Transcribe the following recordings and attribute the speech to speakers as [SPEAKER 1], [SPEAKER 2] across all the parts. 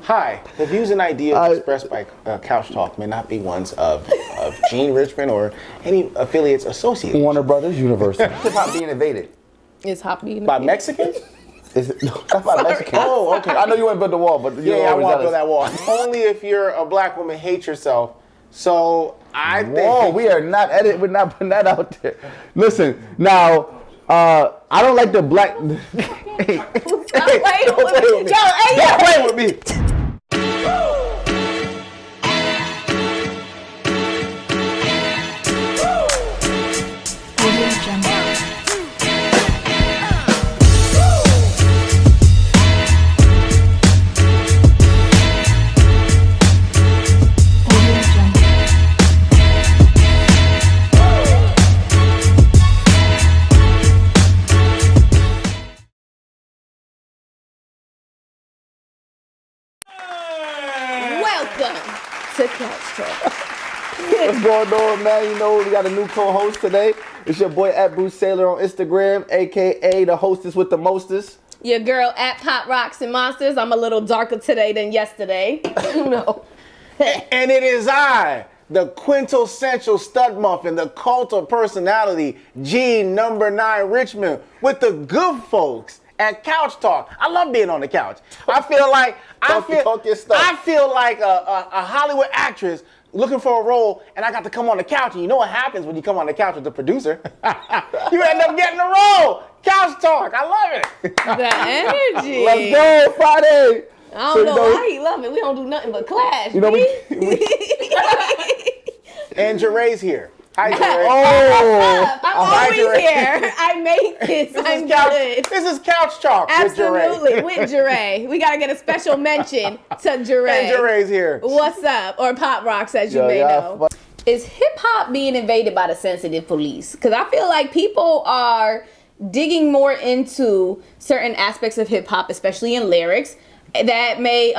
[SPEAKER 1] Hi, the views and ideas expressed by Couch Talk may not be ones of Gene Richmond or any affiliates associated.
[SPEAKER 2] Warner Brothers, Universal. Hip hop being invaded.
[SPEAKER 3] Is hop being
[SPEAKER 1] By Mexicans?
[SPEAKER 2] Is it? No, that's by Mexicans.
[SPEAKER 1] Oh, okay.
[SPEAKER 2] I know you want to build the wall, but
[SPEAKER 1] I want to build that wall. Only if you're a black woman, hate yourself. So I think.
[SPEAKER 2] Whoa, we are not we're not putting that out there. Listen, now, I don't like the black. Hey,
[SPEAKER 3] Don't play with me. To Couch Talk.
[SPEAKER 2] What's going on, man? You know, we got a new co-host today. It's your boy at Bruce Sailor on Instagram, aka the hostess with the mostest.
[SPEAKER 3] Your girl at Pop Rocks and Monsters. I'm a little darker today than yesterday. No.
[SPEAKER 1] And it is I, the quintessential stud muffin, the cult of personality, Gene number 9 Richmond, with the good folks at Couch Talk. I love being on the couch. I feel like a Hollywood actress looking for a role, and I got to come on the couch. And you know what happens when you come on the couch with the producer? You end up getting a role. Couch Talk. I love it.
[SPEAKER 3] The energy.
[SPEAKER 2] Let's go, Friday.
[SPEAKER 3] I don't know why he love it. We don't do nothing but clash.
[SPEAKER 2] You know,
[SPEAKER 1] And Jeray's here. Hi, Jeray.
[SPEAKER 3] I'm always here. I make this. I'm good.
[SPEAKER 1] This is Couch Talk
[SPEAKER 3] Absolutely, with Jeray. We got to get a special mention to Jeray.
[SPEAKER 1] And Jeray's here.
[SPEAKER 3] What's up? Or Pop Rocks, as you may know. Is hip-hop being invaded by the sensitive police? Because I feel like people are digging more into certain aspects of hip-hop, especially in lyrics, that may,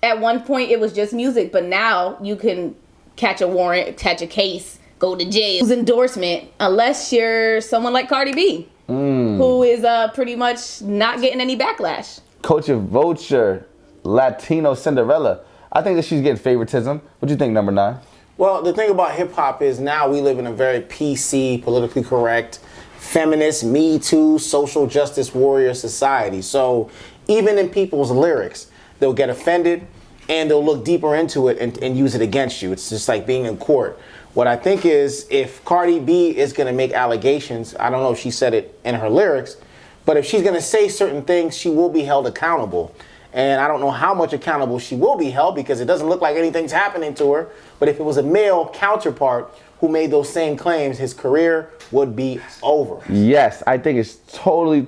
[SPEAKER 3] at one point, it was just music, but now you can catch a warrant, catch a case, go to jail. Endorsement, unless you're someone like Cardi B, who is pretty much not getting any backlash.
[SPEAKER 2] Culture Vulture, Latino Cinderella. I think that she's getting favoritism. What do you think, number 9?
[SPEAKER 1] Well, the thing about hip hop is now we live in a very PC, politically correct, feminist, Me Too, social justice warrior society. So even in people's lyrics, they'll get offended and they'll look deeper into it and use it against you. It's just like being in court. What I think is, if Cardi B is going to make allegations, I don't know if she said it in her lyrics, but if she's going to say certain things, she will be held accountable. And I don't know how much accountable she will be held, because it doesn't look like anything's happening to her. But if it was a male counterpart who made those same claims, his career would be over.
[SPEAKER 2] Yes, I think it's totally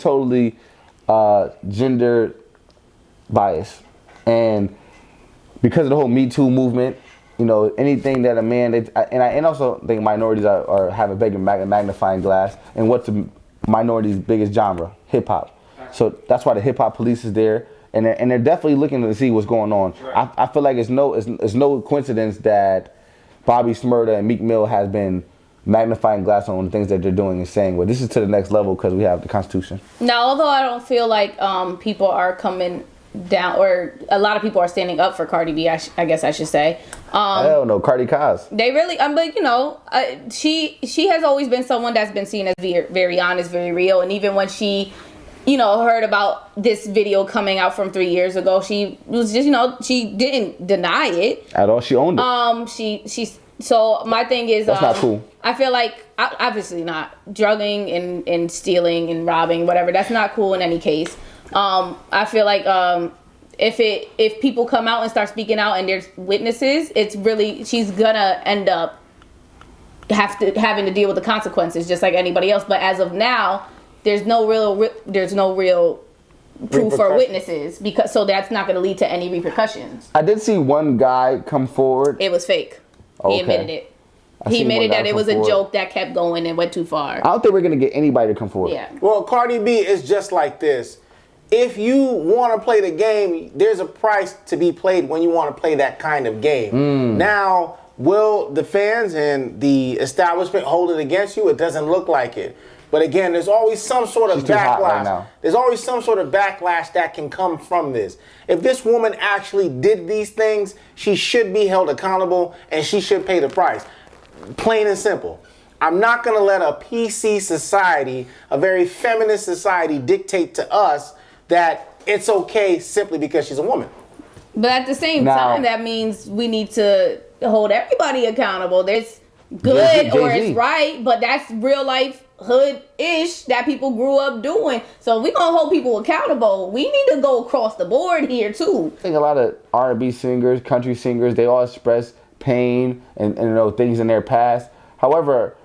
[SPEAKER 2] gender bias. And because of the whole Me Too movement, you know, anything that a man, and also think minorities have a bigger magnifying glass. And what's the minority's biggest genre? Hip hop. So that's why the hip hop police is there, and they're definitely looking to see what's going on. Right. I feel like it's no coincidence that Bobby Shmurda and Meek Mill has been magnifying glass on the things that they're doing and saying, well, this is to the next level because we have the Constitution.
[SPEAKER 3] Now, although I don't feel like people are coming down, or a lot of people are standing up for Cardi B, I guess I should say.
[SPEAKER 2] Hell no, Cardi Kaz.
[SPEAKER 3] They really, but you know, she has always been someone that's been seen as very honest, very real. And even when she, you know, heard about this video coming out from 3 years ago, she was just, you know, she didn't deny it
[SPEAKER 2] at all. She owned it.
[SPEAKER 3] So my thing is,
[SPEAKER 2] that's not cool.
[SPEAKER 3] I feel like, obviously not, drugging and stealing and robbing, whatever, that's not cool in any case. I feel like if people come out and start speaking out and there's witnesses, it's really, she's gonna end up having to deal with the consequences just like anybody else. But as of now, there's no real proof or witnesses, so that's not gonna lead to any repercussions.
[SPEAKER 2] I did see one guy come forward.
[SPEAKER 3] It was fake. He admitted it. He admitted that it was a joke that kept going and went too far.
[SPEAKER 2] I don't think we're gonna get anybody to come forward.
[SPEAKER 3] Yeah.
[SPEAKER 1] Well, Cardi B is just like this. If you want to play the game, there's a price to be paid when you want to play that kind of game. Now, will the fans and the establishment hold it against you? It doesn't look like it. But again, there's always some sort of
[SPEAKER 2] She's too hot right
[SPEAKER 1] backlash.
[SPEAKER 2] now.
[SPEAKER 1] There's always some sort of backlash that can come from this. If this woman actually did these things, she should be held accountable and she should pay the price. Plain and simple. I'm not going to let a PC society, a very feminist society, dictate to us that it's okay simply because she's a woman.
[SPEAKER 3] But at the same time, that means we need to hold everybody accountable. There's good or it's right, but that's real life hood-ish that people grew up doing. So if we're going to hold people accountable, we need to go across the board here too.
[SPEAKER 2] I think a lot of R&B singers, country singers, they all express pain and you know, things in their past. However,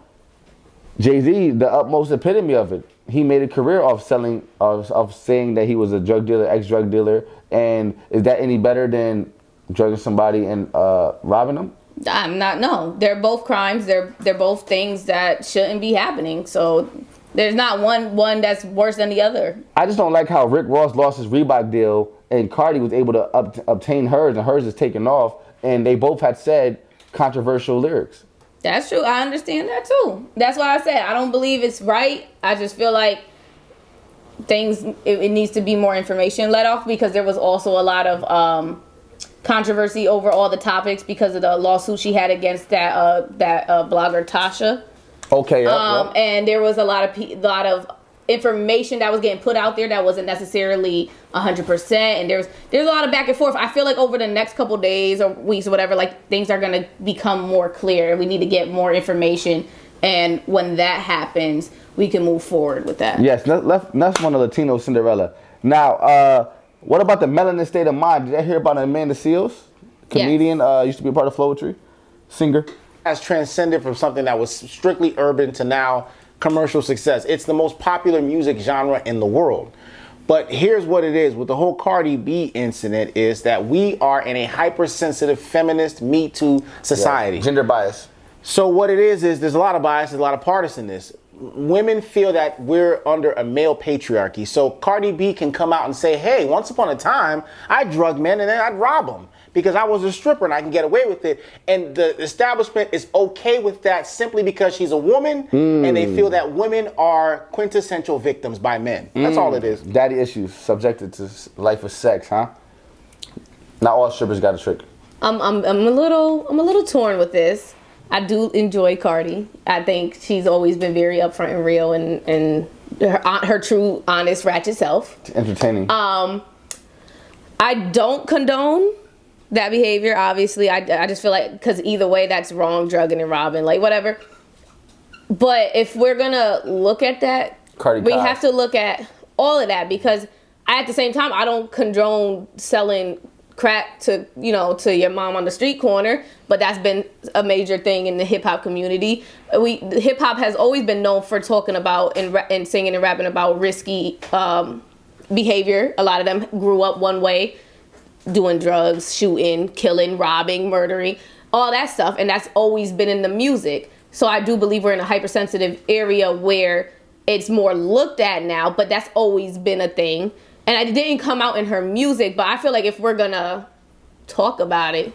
[SPEAKER 2] Jay-Z, the utmost epitome of it, he made a career off selling, of saying that he was a drug dealer, ex-drug dealer. And is that any better than drugging somebody and robbing them?
[SPEAKER 3] I'm not. No, they're both crimes. They're both things that shouldn't be happening. So there's not one that's worse than the other.
[SPEAKER 2] I just don't like how Rick Ross lost his Reebok deal and Cardi was able to obtain hers, and hers is taken off. And they both had said controversial lyrics.
[SPEAKER 3] That's true. I understand that too. That's why I said I don't believe it's right. I just feel like it needs to be more information let off, because there was also a lot of controversy over all the topics because of the lawsuit she had against that blogger Tasha.
[SPEAKER 2] Okay.
[SPEAKER 3] And there was a lot of information that was getting put out there that wasn't necessarily 100%, and there's a lot of back and forth. I feel like over the next couple days or weeks or whatever, like things are going to become more clear. We need to get more information, and when that happens, we can move forward with that.
[SPEAKER 2] Yes, that's one of Latino Cinderella. Now, what about the Melanin State of Mind? Did I hear about Amanda Seales, comedian, used to be a part of Flowetry, singer?
[SPEAKER 1] Has transcended from something that was strictly urban to now commercial success. It's the most popular music genre in the world. But here's what it is with the whole Cardi B incident, is that we are in a hypersensitive feminist Me Too society.
[SPEAKER 2] Yeah. Gender bias.
[SPEAKER 1] So what it is there's a lot of bias, there's a lot of partisanness. Women feel that we're under a male patriarchy. So Cardi B can come out and say, hey, once upon a time, I drugged men and then I'd rob them because I was a stripper and I can get away with it. And the establishment is okay with that simply because she's a woman and they feel that women are quintessential victims by men. That's all it is.
[SPEAKER 2] Daddy issues subjected to life of sex, huh? Not all strippers got a trick.
[SPEAKER 3] I'm a little torn with this. I do enjoy Cardi. I think she's always been very upfront and real and her true, honest, ratchet self.
[SPEAKER 2] Entertaining.
[SPEAKER 3] I don't condone that behavior, obviously. I just feel like, because either way, that's wrong, drugging and robbing, like whatever. But if we're going to look at that, we have to look at all of that, because at the same time, I don't condone selling crack to your mom on the street corner, but that's been a major thing in the hip hop community. Hip hop has always been known for talking about and singing and rapping about risky behavior. A lot of them grew up one way, doing drugs, shooting, killing, robbing, murdering, all that stuff, and that's always been in the music. So I do believe we're in a hypersensitive area where it's more looked at now, but that's always been a thing. And it didn't come out in her music, but I feel like if we're gonna talk about it,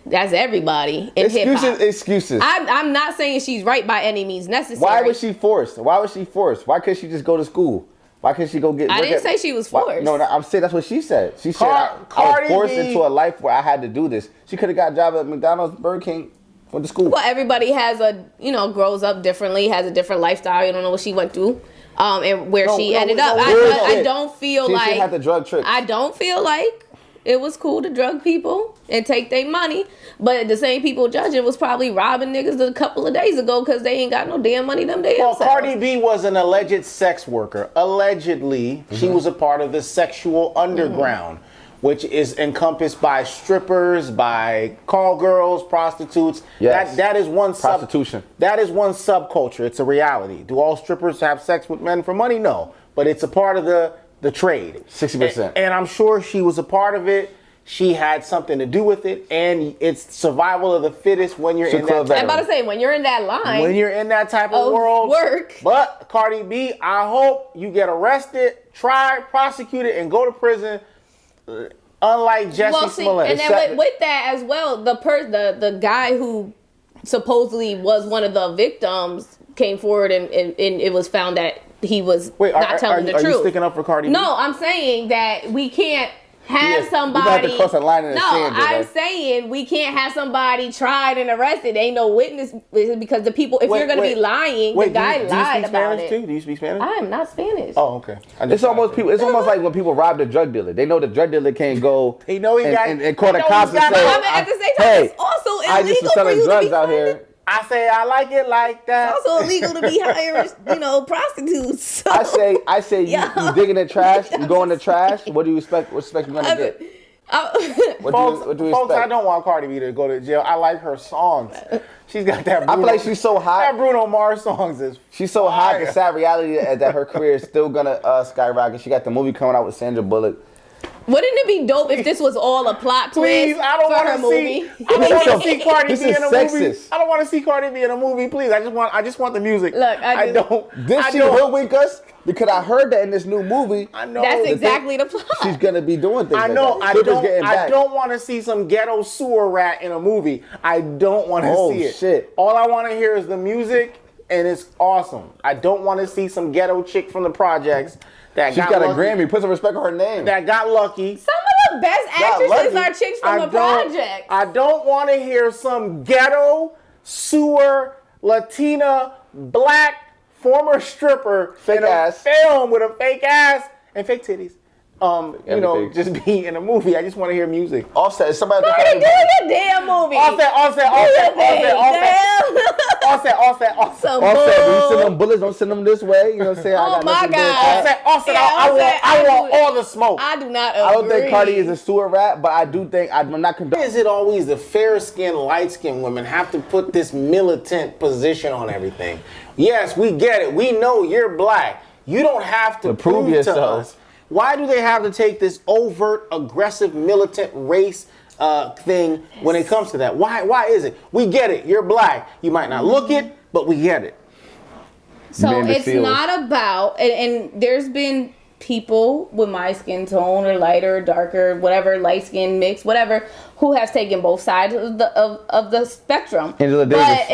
[SPEAKER 3] that's everybody in hip hop.
[SPEAKER 2] Excuses.
[SPEAKER 3] I'm not saying she's right by any means necessary.
[SPEAKER 2] Why was she forced? Why couldn't she just go to school? Why couldn't she go get?
[SPEAKER 3] I didn't say she was forced.
[SPEAKER 2] No, I'm saying that's what she said. She said I was forced into a life where I had to do this. She could have got a job at McDonald's, Burger King, went to school.
[SPEAKER 3] Well, everybody has grows up differently, has a different lifestyle. You don't know what she went through. And where she ended up. I don't feel like
[SPEAKER 2] she had the drug tricks.
[SPEAKER 3] I don't feel like it was cool to drug people and take their money, but the same people judging was probably robbing niggas a couple of days ago because they ain't got no damn money them days.
[SPEAKER 1] Well, Cardi B was an alleged sex worker. Allegedly, she was a part of the sexual underground, which is encompassed by strippers, by call girls, prostitutes.
[SPEAKER 2] Yes.
[SPEAKER 1] That is one
[SPEAKER 2] prostitution.
[SPEAKER 1] That is one subculture. It's a reality. Do all strippers have sex with men for money? No, but it's a part of the trade.
[SPEAKER 2] 60%.
[SPEAKER 1] And I'm sure she was a part of it. She had something to do with it, and it's survival of the fittest when you're in that.
[SPEAKER 3] I'm about to say, when you're in that line,
[SPEAKER 1] when you're in that type of world,
[SPEAKER 3] work.
[SPEAKER 1] But Cardi B, I hope you get arrested, tried, prosecuted, and go to prison. Unlike Jussie Smollett.
[SPEAKER 3] And then with that as well, the guy who supposedly was one of the victims came forward and it was found that he was not telling the truth.
[SPEAKER 1] Are you sticking up for Cardi B?
[SPEAKER 3] No, I'm saying that we can't have somebody.
[SPEAKER 2] You have to cross a line in the sand.
[SPEAKER 3] I'm saying we can't have somebody tried and arrested. Ain't no witness because the people. If you're going to be lying, the guy lied about it.
[SPEAKER 1] Do you speak Spanish?
[SPEAKER 3] I am not Spanish.
[SPEAKER 1] Oh, okay.
[SPEAKER 2] It's almost like when people rob the drug dealer. They know the drug dealer can't go.
[SPEAKER 1] They know he got
[SPEAKER 2] and call the cops and say,
[SPEAKER 3] at the same time, it's also illegal
[SPEAKER 2] I just was selling drugs out here.
[SPEAKER 1] I say I like it like that.
[SPEAKER 3] It's also illegal to be hiring, prostitutes. So.
[SPEAKER 2] I say you dig in the trash, you go in the trash. What do you expect? What you gonna get? What do you
[SPEAKER 1] Folks,
[SPEAKER 2] expect?
[SPEAKER 1] I don't want Cardi B to go to jail. I like her songs. She's got that. Bruno,
[SPEAKER 2] I feel like she's so hot.
[SPEAKER 1] That Bruno Mars songs is.
[SPEAKER 2] She's so hot. The sad reality is that her career is still gonna skyrocket. She got the movie coming out with Sandra Bullock.
[SPEAKER 3] Wouldn't it be dope if this was all a plot twist?
[SPEAKER 1] Please, I don't want to see. I don't want to see Cardi B in a movie. I don't want to see Cardi B in a movie. Please, I just want the music.
[SPEAKER 3] Look,
[SPEAKER 1] I don't.
[SPEAKER 2] Did she hoodwink us? Because I heard that in this new movie.
[SPEAKER 1] I know.
[SPEAKER 3] That's exactly the plot.
[SPEAKER 2] She's gonna be doing things.
[SPEAKER 1] I know.
[SPEAKER 2] Like
[SPEAKER 1] I don't want to see some ghetto sewer rat in a movie. I don't want to see it.
[SPEAKER 2] Shit.
[SPEAKER 1] All I want to hear is the music, and it's awesome. I don't want to see some ghetto chick from the projects. She's got
[SPEAKER 2] a Grammy. Put some respect on her name.
[SPEAKER 1] That got lucky.
[SPEAKER 3] Some of the best actresses are chicks from the project.
[SPEAKER 1] I don't want to hear some ghetto, sewer, Latina, black, former stripper
[SPEAKER 2] fake
[SPEAKER 1] in
[SPEAKER 2] ass.
[SPEAKER 1] a film with a fake ass and fake titties. Just be in a movie. I just want to hear music.
[SPEAKER 2] Offset. Somebody
[SPEAKER 3] Cardi, do your damn movie.
[SPEAKER 1] Offset.
[SPEAKER 2] When you send them bullets, don't send them this way. You know what I'm saying?
[SPEAKER 3] Oh my God.
[SPEAKER 1] Offset. I want all the smoke.
[SPEAKER 3] I do not agree.
[SPEAKER 2] I don't think Cardi is a sewer rat, but I do think I'm not condoning.
[SPEAKER 1] Why is it always the fair-skinned, light-skinned women have to put this militant position on everything? Yes, we get it. We know you're black. You don't have to prove
[SPEAKER 2] yourself
[SPEAKER 1] to us. Why do they have to take this overt, aggressive, militant race thing when it comes to that? Why is it? We get it. You're black. You might not look it, but we get it.
[SPEAKER 3] So it's not about, and there's been people with my skin tone or lighter, darker, whatever, light skin mix, whatever, who has taken both sides of the spectrum.
[SPEAKER 2] Angela Davis.
[SPEAKER 3] But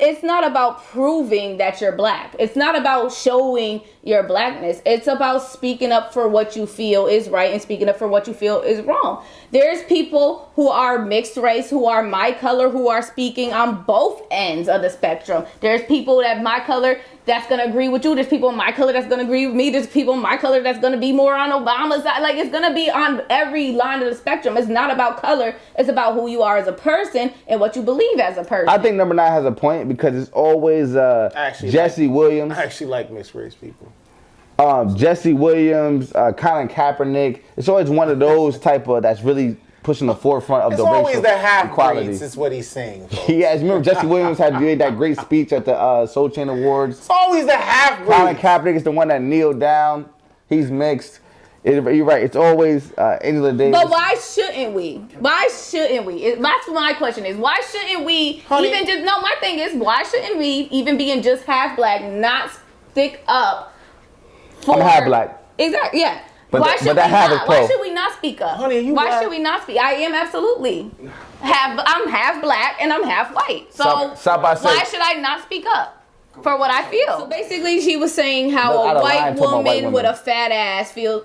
[SPEAKER 3] it's not about proving that you're black. It's not about showing your blackness. It's about speaking up for what you feel is right and speaking up for what you feel is wrong. There's people who are mixed race, who are my color, who are speaking on both ends of the spectrum. There's people that my color that's going to agree with you. There's people in my color that's going to agree with me. There's people in my color that's going to be more on Obama's side. Like, it's going to be on every line of the spectrum. It's not about color. It's about who you are as a person and what you believe as a person.
[SPEAKER 2] I think number 9 has a point because it's always Jesse Williams.
[SPEAKER 1] I actually like mixed race people.
[SPEAKER 2] Jesse Williams, Colin Kaepernick. It's always one of those type of that's really pushing the forefront of the racial equality.
[SPEAKER 1] It's always the half-breeds is what he's saying.
[SPEAKER 2] Yes, remember Jesse Williams made that great speech at the Soul Chain Awards.
[SPEAKER 1] It's always the half-breeds.
[SPEAKER 2] Colin Kaepernick is the one that kneeled down. He's mixed. You're right. It's always Angela Davis.
[SPEAKER 3] But why shouldn't we? Why shouldn't we? That's my question is, why shouldn't we my thing is, why shouldn't we, even being just half black, not stick up for...
[SPEAKER 2] I'm half black.
[SPEAKER 3] Exactly, yeah.
[SPEAKER 2] But
[SPEAKER 3] why should we not speak up?
[SPEAKER 1] Honey, you
[SPEAKER 3] why
[SPEAKER 1] black?
[SPEAKER 3] Should we not speak? I am absolutely. I'm half black and I'm half white. So why should I not speak up? For what I feel. So basically, she was saying how a white woman with a fat ass a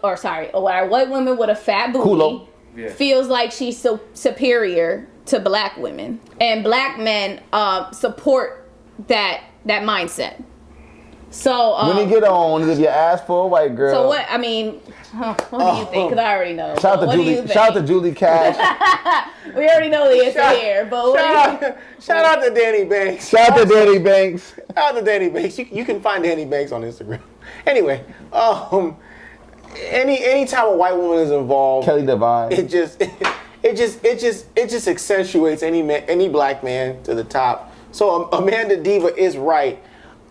[SPEAKER 3] white woman with a fat booty feels like she's so superior to black women, and black men support that mindset. So
[SPEAKER 2] when you get on, is your ass for a white girl?
[SPEAKER 3] So what? I mean, what do you think? Because I already know.
[SPEAKER 2] Shout out to Julie Cash.
[SPEAKER 3] We already know the answer here, but
[SPEAKER 1] shout out to Danny Banks.
[SPEAKER 2] Shout out to Danny Banks.
[SPEAKER 1] Shout out to Danny Banks. You can find Danny Banks on Instagram. Anyway, any time a white woman is involved,
[SPEAKER 2] Kelly Devine,
[SPEAKER 1] it just accentuates any black man to the top. So Amanda Diva is right.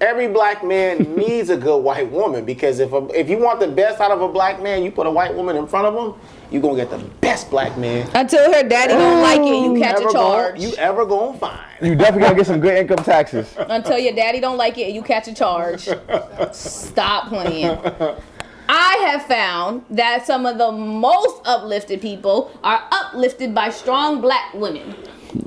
[SPEAKER 1] Every black man needs a good white woman, because if you want the best out of a black man, you put a white woman in front of him, you're going to get the best black man.
[SPEAKER 3] Until her daddy don't like it, you catch a charge.
[SPEAKER 1] You ever going to find.
[SPEAKER 2] You definitely got to get some good income taxes.
[SPEAKER 3] Until your daddy don't like it, you catch a charge. Stop playing. I have found that some of the most uplifted people are uplifted by strong black women.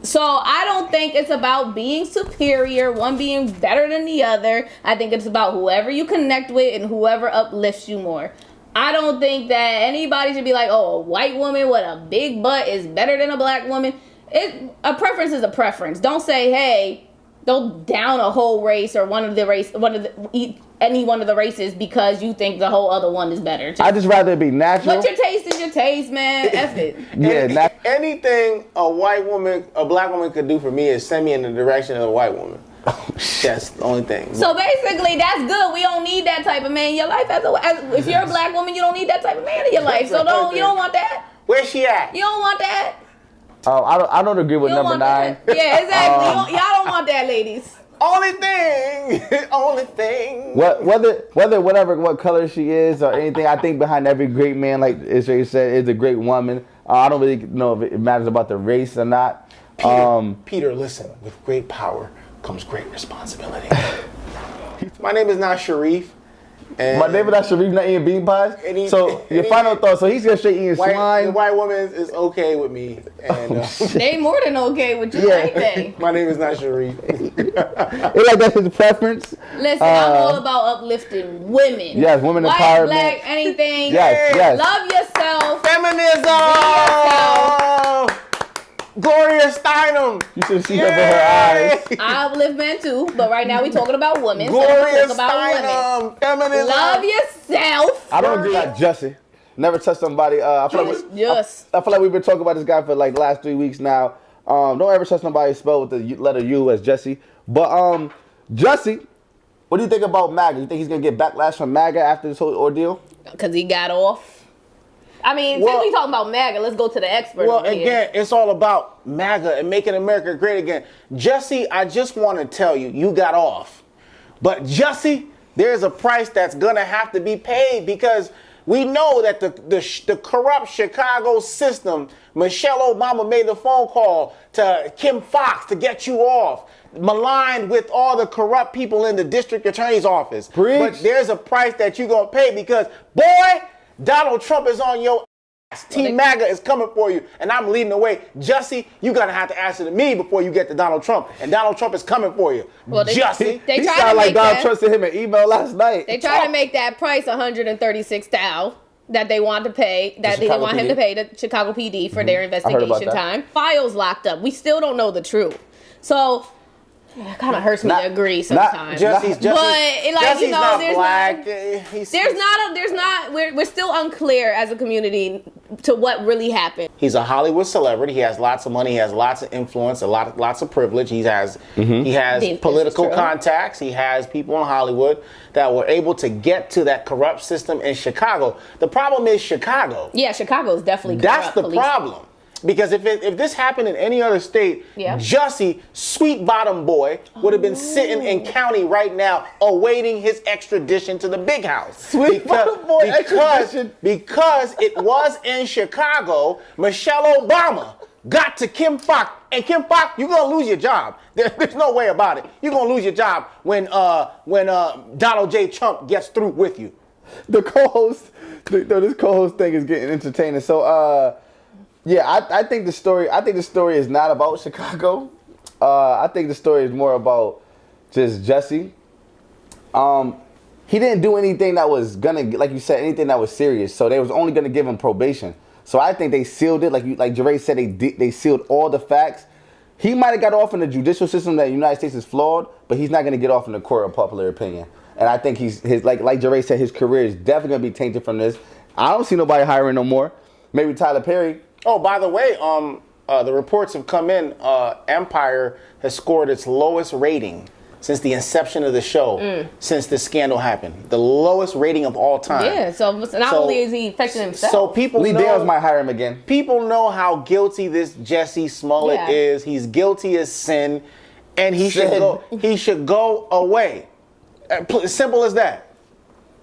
[SPEAKER 3] So I don't think it's about being superior, one being better than the other. I think it's about whoever you connect with and whoever uplifts you more. I don't think that anybody should be like, oh, a white woman with a big butt is better than a black woman. A preference is a preference. Don't say, hey, don't down a whole race or any one of the races because you think the whole other one is better.
[SPEAKER 2] I just rather it be natural.
[SPEAKER 3] But your taste is your taste, man. F it.
[SPEAKER 2] Yeah,
[SPEAKER 1] anything a black woman could do for me is send me in the direction of a white woman. That's the only thing.
[SPEAKER 3] So basically, that's good. We don't need that type of man in your life. If you're a black woman, you don't need that type of man in your life. So you don't want that.
[SPEAKER 1] Where's she at?
[SPEAKER 3] You don't want that.
[SPEAKER 2] I don't agree with number 9.
[SPEAKER 3] That. Yeah, exactly. Y'all don't want that, ladies.
[SPEAKER 1] Only thing.
[SPEAKER 2] What color she is or anything, I think behind every great man, like Israel said, is a great woman. I don't really know if it matters about the race or not.
[SPEAKER 1] Peter, listen. With great power comes great responsibility. My name is not Sharif. And
[SPEAKER 2] my name is not Sharif, not eating bean pies. Your final thought. So he's gonna straight eating swine.
[SPEAKER 1] The white woman is okay with me. And
[SPEAKER 3] they more than okay with you, ain't they?
[SPEAKER 1] My name is not Sharif.
[SPEAKER 2] It's like that's his preference.
[SPEAKER 3] Listen, I'm all about uplifting women.
[SPEAKER 2] Yes, women
[SPEAKER 3] white,
[SPEAKER 2] empowerment.
[SPEAKER 3] Black, anything.
[SPEAKER 2] Yes.
[SPEAKER 3] Love yourself.
[SPEAKER 1] Feminism. Gloria Steinem.
[SPEAKER 2] You should see her with her eyes.
[SPEAKER 3] I uplift men too, but right now we're talking about women.
[SPEAKER 1] Gloria
[SPEAKER 3] so about
[SPEAKER 1] Steinem. Feminism.
[SPEAKER 3] Love yourself.
[SPEAKER 2] I don't agree with Jesse. Never touch somebody. I feel like we've been talking about this guy for like the last 3 weeks now. Don't ever touch somebody spelled with the letter U as Jesse. But Jesse, what do you think about MAGA? You think he's gonna get backlash from MAGA after this whole ordeal?
[SPEAKER 3] Because he got off. I mean, since we talking about MAGA, let's go to the expert.
[SPEAKER 1] Well, again, it's all about MAGA and making America great again. Jesse, I just want to tell you, you got off. But Jesse, there's a price that's going to have to be paid because we know that the corrupt Chicago system, Michelle Obama made the phone call to Kim Foxx to get you off. Maligned with all the corrupt people in the district attorney's office.
[SPEAKER 2] Preach.
[SPEAKER 1] But there's a price that you're going to pay because, boy, Donald Trump is on your ass. Team MAGA is coming for you, and I'm leading the way. Jesse, you're going to have to answer to me before you get to Donald Trump, and Donald Trump is coming for you.
[SPEAKER 3] Well,
[SPEAKER 1] Jesse.
[SPEAKER 3] They
[SPEAKER 2] he sounded like Donald Trump sent him an email last night.
[SPEAKER 3] They tried to make that price $136,000 that they want to pay, that they want him to pay the Chicago PD for their investigation time. Files locked up. We still don't know the truth. So it kind of hurts me to agree sometimes.
[SPEAKER 1] Jesse's not black.
[SPEAKER 3] We're still unclear as a community to what really happened.
[SPEAKER 1] He's a Hollywood celebrity. He has lots of money. He has lots of influence, lots of privilege. He has political contacts. He has people in Hollywood that were able to get to that corrupt system in Chicago. The problem is Chicago.
[SPEAKER 3] Yeah, Chicago is definitely corrupt.
[SPEAKER 1] That's the problem. Because if this happened in any other state, Jussie, sweet bottom boy, would have been sitting in county right now awaiting his extradition to the big house.
[SPEAKER 2] Sweet bottom boy extradition.
[SPEAKER 1] Because it was in Chicago, Michelle Obama got to Kim Foxx. And Kim Foxx, you're going to lose your job. There's no way about it. You're going to lose your job when Donald J. Trump gets through with you.
[SPEAKER 2] The co-host, this co-host thing is getting entertaining. So, yeah, I think the story is not about Chicago. I think the story is more about just Jesse. He didn't do anything that was gonna, like you said, anything that was serious. So they was only gonna give him probation. So I think they sealed it, like Jeray said, they sealed all the facts. He might have got off in the judicial system that the United States is flawed, but he's not gonna get off in the court of popular opinion. And I think like Jeray said, his career is definitely gonna be tainted from this. I don't see nobody hiring no more. Maybe Tyler Perry.
[SPEAKER 1] Oh, by the way, the reports have come in. Empire has scored its lowest rating since the inception of the show, since this scandal happened. The lowest rating of all time.
[SPEAKER 3] Yeah, so not only is he affecting himself.
[SPEAKER 1] So people
[SPEAKER 2] Lee Dales might hire him again.
[SPEAKER 1] People know how guilty this Jesse Smollett is. He's guilty as sin, and he should go away. Simple as that.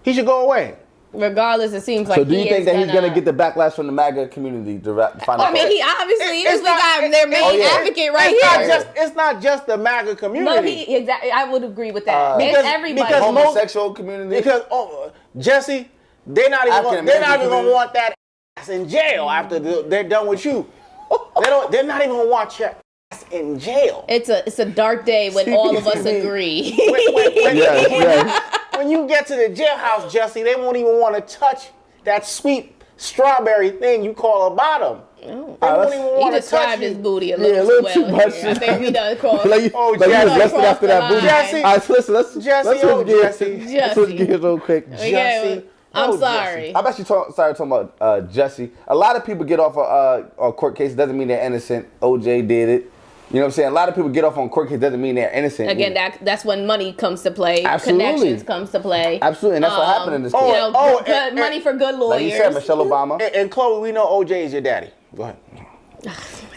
[SPEAKER 1] He should go away.
[SPEAKER 3] Regardless, it seems like.
[SPEAKER 2] So do you think that he's gonna get the backlash from the MAGA community to find out?
[SPEAKER 3] I mean, he obviously is. We got their main advocate right here.
[SPEAKER 1] It's not just the MAGA community.
[SPEAKER 3] No, exactly. I would agree with that.
[SPEAKER 1] Because
[SPEAKER 3] everybody.
[SPEAKER 1] Because
[SPEAKER 2] homosexual community.
[SPEAKER 1] Because Jesse, they're not even gonna want that ass in jail after they're done with you. They're not even gonna want your in jail.
[SPEAKER 3] It's a dark day when all of us agree.
[SPEAKER 1] When you get to the jailhouse, Jesse, they won't even want to touch that sweet strawberry thing you call a bottom.
[SPEAKER 3] Oh.
[SPEAKER 1] They won't even want
[SPEAKER 3] He
[SPEAKER 1] to touch
[SPEAKER 3] described
[SPEAKER 1] you.
[SPEAKER 3] his booty a little too well. Here. I think we done crossed.
[SPEAKER 2] Jesse.
[SPEAKER 3] Let's after that booty.
[SPEAKER 1] Jesse.
[SPEAKER 2] All right, so listen, let's switch gears.
[SPEAKER 3] Jesse.
[SPEAKER 2] Let's switch gears real quick.
[SPEAKER 1] Jesse.
[SPEAKER 3] I'm sorry.
[SPEAKER 2] I'm actually talking about Jesse. A lot of people get off a court case. Doesn't mean they're innocent. OJ did it. You know what I'm saying? A lot of people get off on court case. Doesn't mean they're innocent.
[SPEAKER 3] Again, that's when money comes to play.
[SPEAKER 2] Absolutely.
[SPEAKER 3] Connections comes to play.
[SPEAKER 2] Absolutely, and that's what happened in this case.
[SPEAKER 3] Good money for good lawyers.
[SPEAKER 2] Like you said, Michelle Obama.
[SPEAKER 1] And Chloe, we know OJ is your daddy. Go ahead.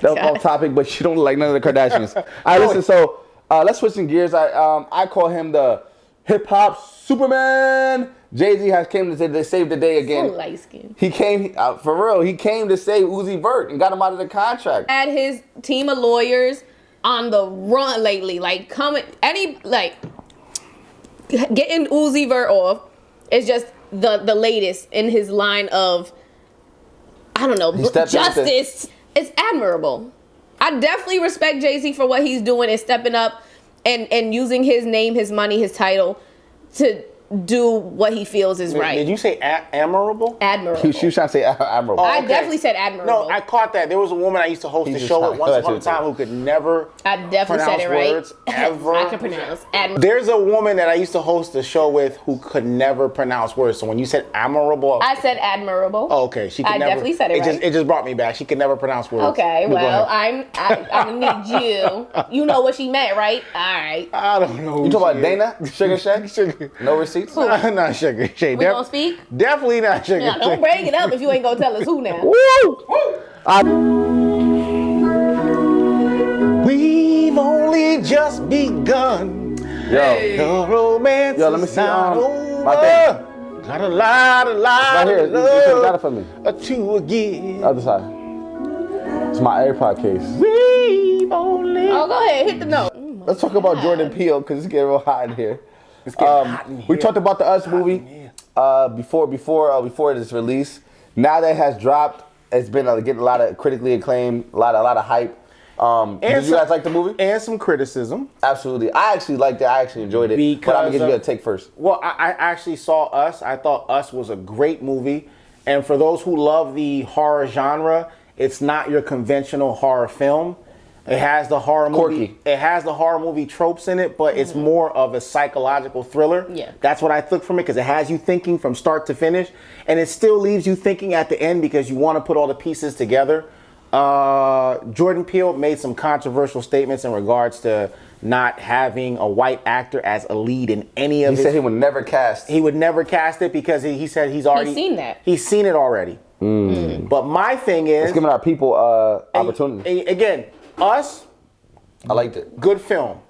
[SPEAKER 2] That was off topic, but you don't like none of the Kardashians. All right, listen. So let's switch some gears. I call him the hip hop Superman. Jay-Z has came to save the day again.
[SPEAKER 3] So light skin.
[SPEAKER 2] He came for real. He came to save Uzi Vert and got him out of the contract.
[SPEAKER 3] Had his team of lawyers on the run lately, getting Uzi Vert off is just the latest in his line of, I don't know, justice. It's admirable. I definitely respect Jay-Z for what he's doing and stepping up and using his name, his money, his title to do what he feels is right.
[SPEAKER 1] Did you say admirable?
[SPEAKER 3] Admirable.
[SPEAKER 2] She was trying to say admirable.
[SPEAKER 3] I definitely said admirable.
[SPEAKER 1] No, I caught that. There was a woman I used to host a show with once upon a time who could never pronounce words ever.
[SPEAKER 3] I can pronounce admirable.
[SPEAKER 1] There's a woman that I used to host a show with who could never pronounce words. So when you said admirable,
[SPEAKER 3] I said admirable.
[SPEAKER 1] Oh, okay. She could
[SPEAKER 3] I
[SPEAKER 1] never.
[SPEAKER 3] Definitely said it right.
[SPEAKER 1] It just brought me back. She could never pronounce words.
[SPEAKER 3] Okay, well, I'm gonna need you. You know what she meant, right? All right.
[SPEAKER 1] I don't know.
[SPEAKER 2] You talking about Dana? Sugar Shack? No receipts?
[SPEAKER 1] Not Sugar Shade.
[SPEAKER 3] We gonna speak?
[SPEAKER 1] Definitely not Sugar Shade.
[SPEAKER 3] Don't bring it up if you ain't gonna tell us who now.
[SPEAKER 1] We've only just begun. The romance
[SPEAKER 2] let me see.
[SPEAKER 1] not
[SPEAKER 2] My thing.
[SPEAKER 1] over. Got a lot
[SPEAKER 2] Right here.
[SPEAKER 1] of
[SPEAKER 2] You got
[SPEAKER 1] love
[SPEAKER 2] it for me.
[SPEAKER 1] to give.
[SPEAKER 2] Other side. It's my AirPod case.
[SPEAKER 1] We've only.
[SPEAKER 3] Oh, go ahead, hit the note.
[SPEAKER 2] Let's talk about Jordan Peele because it's getting real hot in here.
[SPEAKER 1] It's getting hot in here.
[SPEAKER 2] We talked about the Us movie before its release. Now that it has dropped, it's been getting a lot of critically acclaimed, a lot of hype. Did you guys like the movie?
[SPEAKER 1] And some criticism.
[SPEAKER 2] Absolutely. I actually liked it. I actually enjoyed it. But I'm going to give you a take first.
[SPEAKER 1] Well, I actually saw Us. I thought Us was a great movie. And for those who love the horror genre, it's not your conventional horror film. It has the horror movie.
[SPEAKER 2] Quirky.
[SPEAKER 1] It has the horror movie tropes in it, but it's more of a psychological thriller.
[SPEAKER 3] Yeah.
[SPEAKER 1] That's what I took from it because it has you thinking from start to finish, and it still leaves you thinking at the end because you want to put all the pieces together. Jordan Peele made some controversial statements in regards to not having a white actor as a lead in any of it.
[SPEAKER 2] He said he would never cast.
[SPEAKER 1] He would never cast it because he said he's already
[SPEAKER 3] seen that.
[SPEAKER 1] He's seen it already. But my thing is,
[SPEAKER 2] It's giving our people opportunity.
[SPEAKER 1] Again, Us,
[SPEAKER 2] I liked it.
[SPEAKER 1] good film.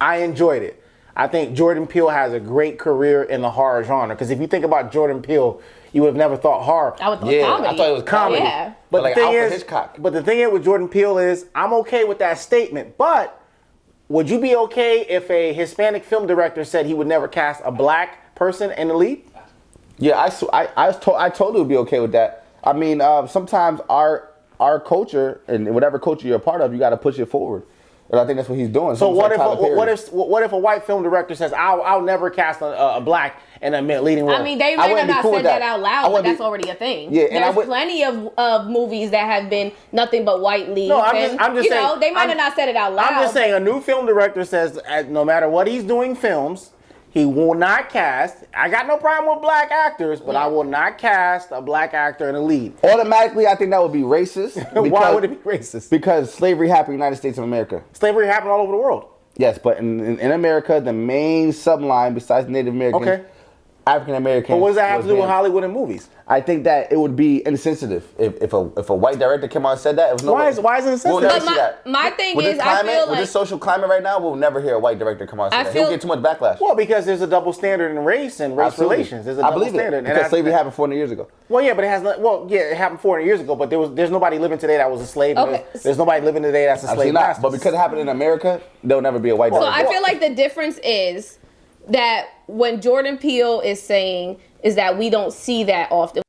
[SPEAKER 1] I enjoyed it. I think Jordan Peele has a great career in the horror genre because if you think about Jordan Peele, you would have never thought horror.
[SPEAKER 3] I would thought comedy.
[SPEAKER 2] I thought it was comedy.
[SPEAKER 3] Yeah.
[SPEAKER 1] But
[SPEAKER 2] like
[SPEAKER 1] the thing
[SPEAKER 2] Alfred
[SPEAKER 1] is,
[SPEAKER 2] Hitchcock.
[SPEAKER 1] But the thing is with Jordan Peele is, I'm okay with that statement. But would you be okay if a Hispanic film director said he would never cast a black person in the lead?
[SPEAKER 2] Yeah, I totally would be okay with that. I mean, sometimes our culture and whatever culture you're a part of, you got to push it forward. And I think that's what he's doing.
[SPEAKER 1] So what if a white film director says I'll never cast a black in a leading role?
[SPEAKER 3] I mean, they might not said that out loud, but that's already a thing.
[SPEAKER 2] Yeah, and
[SPEAKER 3] there's plenty of movies that have been nothing but white leads.
[SPEAKER 1] No, I'm just saying.
[SPEAKER 3] They might have not said it out loud.
[SPEAKER 1] I'm just saying a new film director says no matter what he's doing films, he will not cast. I got no problem with black actors, but I will not cast a black actor in a lead.
[SPEAKER 2] Automatically, I think that would be racist.
[SPEAKER 1] Why would it be racist?
[SPEAKER 2] Because slavery happened in the United States of America.
[SPEAKER 1] Slavery happened all over the world.
[SPEAKER 2] Yes, but in America, the main subline besides Native Americans, African Americans.
[SPEAKER 1] But what does that have to do with Hollywood and movies?
[SPEAKER 2] I think that it would be insensitive if a white director came out and said that. It was no
[SPEAKER 1] why is it insensitive?
[SPEAKER 2] We'll never see that.
[SPEAKER 3] My thing
[SPEAKER 2] with
[SPEAKER 3] is,
[SPEAKER 2] this climate,
[SPEAKER 3] I feel
[SPEAKER 2] with this social climate right now, we'll never hear a white director come out and say that. He'll get too much backlash.
[SPEAKER 1] Well, because there's a double standard in race and race relations. There's a double standard.
[SPEAKER 2] Because slavery happened 400 years ago.
[SPEAKER 1] Well, yeah, but it happened 400 years ago. But there's nobody living today that was a slave.
[SPEAKER 3] Okay.
[SPEAKER 1] There's nobody living today that's a slave master.
[SPEAKER 2] But because it happened in America, there'll never be a white director.
[SPEAKER 3] So I feel like the difference is that when Jordan Peele is saying is that we don't see that often.